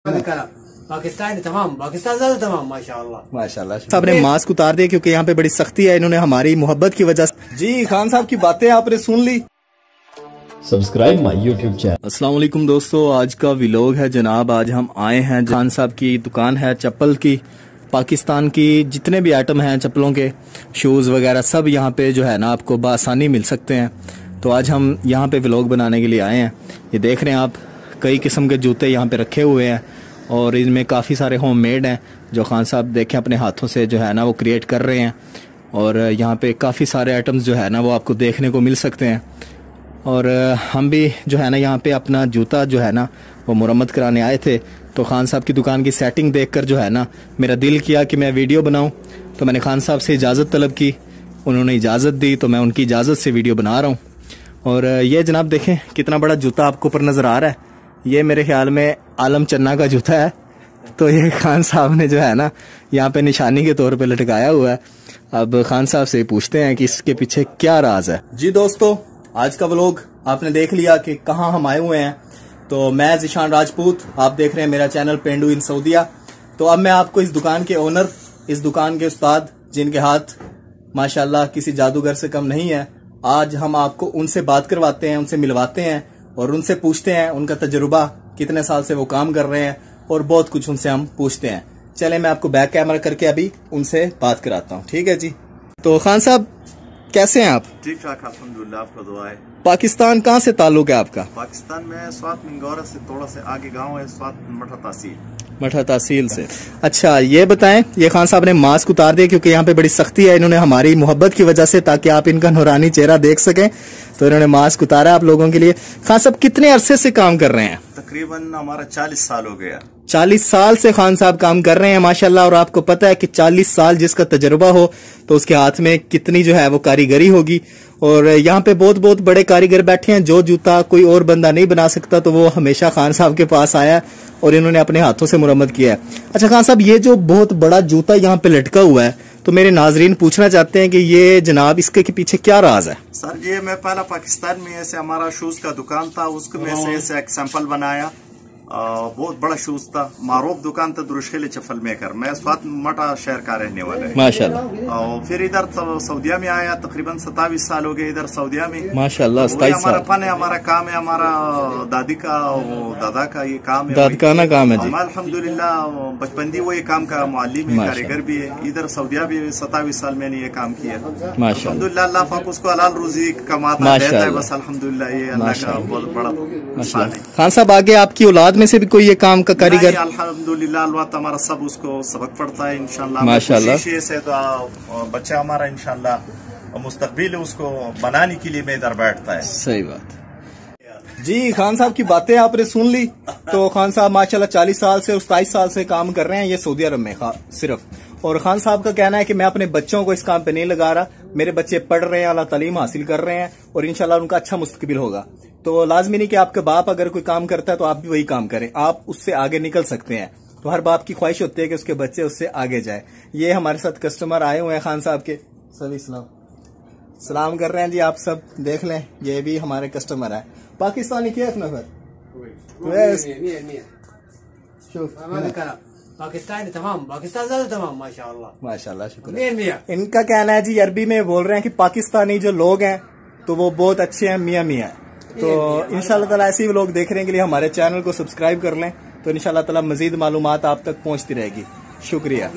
पाकिस्तान तमाम पाकिस्तान ज्यादा तमाम माशाल्लाह माशाल्लाह। साहब ने मास्क उतार दिया क्योंकि यहाँ पे बड़ी सख्ती है, इन्होंने हमारी मोहब्बत की वजह से। जी खान साहब की बातें आपने सुन ली। Subscribe my YouTube channel. अस्सलाम वालेकुम दोस्तों, आज का व्लॉग है जनाब। आज हम आए हैं, खान साहब की दुकान है चप्पल की। पाकिस्तान की जितने भी आइटम हैं चप्पलों के, शूज़ वगैरह सब यहाँ पे जो है ना आपको बआसानी मिल सकते हैं। तो आज हम यहाँ पे व्लॉग बनाने के लिए आए हैं। ये देख रहे हैं आप, कई किस्म के जूते यहाँ पे रखे हुए हैं और इनमें काफ़ी सारे होममेड हैं जो खान साहब देखें अपने हाथों से जो है ना वो क्रिएट कर रहे हैं। और यहाँ पे काफ़ी सारे आइटम्स जो है ना वो आपको देखने को मिल सकते हैं। और हम भी जो है ना यहाँ पे अपना जूता जो है ना वो मुरम्मत कराने आए थे। तो खान साहब की दुकान की सेटिंग देखकर जो है ना मेरा दिल किया कि मैं वीडियो बनाऊं। तो मैंने खान साहब से इजाज़त तलब की, उन्होंने इजाज़त दी, तो मैं उनकी इजाज़त से वीडियो बना रहा हूँ। और ये जनाब देखें कितना बड़ा जूता आपको ऊपर नज़र आ रहा है। ये मेरे ख्याल में आलम चन्ना का जूता है। तो ये खान साहब ने जो है ना यहाँ पे निशानी के तौर पे लटकाया हुआ है। अब खान साहब से पूछते हैं कि इसके पीछे क्या राज है। जी दोस्तों, आज का व्लॉग आपने देख लिया कि कहाँ हम आए हुए हैं। तो मैं ज़ीशान राजपूत, आप देख रहे हैं मेरा चैनल पेंडू इन सऊदिया। तो अब मैं आपको इस दुकान के ओनर, इस दुकान के उस्ताद, जिनके हाथ माशाल्लाह किसी जादूगर से कम नहीं है, आज हम आपको उनसे बात करवाते हैं, उनसे मिलवाते हैं और उनसे पूछते हैं उनका तजुर्बा, कितने साल से वो काम कर रहे हैं और बहुत कुछ उनसे हम पूछते हैं। चले मैं आपको बैक कैमरा करके अभी उनसे बात कराता हूँ। ठीक है जी। तो खान साहब कैसे हैं आप? ठीक ठाक अल्हम्दुलिल्लाह, आपका दुआ है। पाकिस्तान कहाँ से ताल्लुक है आपका? पाकिस्तान में स्वात मिंगौरा से थोड़ा से आगे गांव है, स्वात मठा तहसील। मठा तहसील से। अच्छा ये बताएं, ये खान साहब ने मास्क उतार दिया क्योंकि यहाँ पे बड़ी सख्ती है, इन्होंने हमारी मोहब्बत की वजह से, ताकि आप इनका नूरानी चेहरा देख सकें, तो इन्होंने मास्क उतारा आप लोगों के लिए। खान साहब कितने अरसे से काम कर रहे हैं? तकरीबन हमारा 40 साल हो गया। 40 साल से खान साहब काम कर रहे हैं माशाल्लाह। और आपको पता है कि 40 साल जिसका तजुर्बा हो तो उसके हाथ में कितनी जो है वो कारीगरी होगी। और यहाँ पे बहुत बहुत बड़े कारीगर बैठे हैं, जो जूता कोई और बंदा नहीं बना सकता तो वो हमेशा खान साहब के पास आया और इन्होंने अपने हाथों से मुरम्मत किया है। अच्छा खान साहब, ये जो बहुत बड़ा जूता यहाँ पे लटका हुआ है, तो मेरे नाजरीन पूछना चाहते हैं कि ये जनाब इसके के पीछे क्या राज है? सर ये मैं पहला पाकिस्तान में ऐसे हमारा शूज का दुकान था, उसमें से ऐसे एक सैंपल बनाया। बहुत बड़ा शूज था, मारूफ दुकान था दुरुशखेल चप्पल मेकर। मैं स्वात मटा शहर का रहने वाला है माशाल्लाह। और फिर इधर सऊदिया में आया, तकरीबन 27 साल हो गए इधर सऊदिया में माशाल्लाह। 27 साल हमारा फन है, हमारा काम है, हमारा दादी का दादा का ये काम है, दादकाना काम है जी। अल्हम्दुलिल्लाह बचपन दी वो ये काम का मुअल्लिम है, कारीगर भी है। इधर सऊदिया भी 27 साल मैंने ये काम किया माशाल्लाह। अल्हम्दुलिल्लाह, अल्लाह पाक उसको हलाल रोजी कमाता रहता है बस। अल्हम्दुलिल्लाह ये अल्लाह का बहुत बड़ा एहसान है। खान साहब आगे आपकी औलाद में से भी कोई ये काम का कारीगर? अल्हम्दुलिल्लाह अल्लाह हमारा सब उसको सबक पड़ता है इंशाल्लाह माशाल्लाह। से तो बच्चा हमारा इंशाल्लाह मुस्तकबिल उसको बनाने के लिए मैं इधर बैठता है। सही बात जी। खान साहब की बातें आपने सुन ली। तो खान साहब माशाल्लाह 40 साल से 27 साल से काम कर रहे हैं ये सऊदी अरब में सिर्फ। और खान साहब का कहना है कि मैं अपने बच्चों को इस काम पे नहीं लगा रहा, मेरे बच्चे पढ़ रहे हैं, आला तालीम हासिल कर रहे हैं और इंशाल्लाह उनका अच्छा मुस्तकबिल होगा। तो लाजमी नहीं कि आपके बाप अगर कोई काम करता है तो आप भी वही काम करें, आप उससे आगे निकल सकते हैं। तो हर बाप की ख्वाहिश होती है कि उसके बच्चे उससे आगे जाए। ये हमारे साथ कस्टमर आए हुए हैं खान साहब के, सभी सलाम कर रहे हैं जी। आप सब देख लें, ये भी हमारे कस्टमर है। पाकिस्तानी केफ नफर पाकिस्तान तमाम पाकिस्तान ज्यादा तमाम माशाल्लाह माशाल्लाह, शुक्रिया। इनका कहना है जी, अरबी में बोल रहे हैं कि पाकिस्तानी जो लोग हैं तो वो बहुत अच्छे हैं, मियाँ मियाँ। तो इंशाल्लाह ताला ऐसे ही लोग देखने के लिए हमारे चैनल को सब्सक्राइब कर लें, तो इंशाल्लाह ताला मजीद मालूमात आप तक पहुंचती रहेगी। शुक्रिया।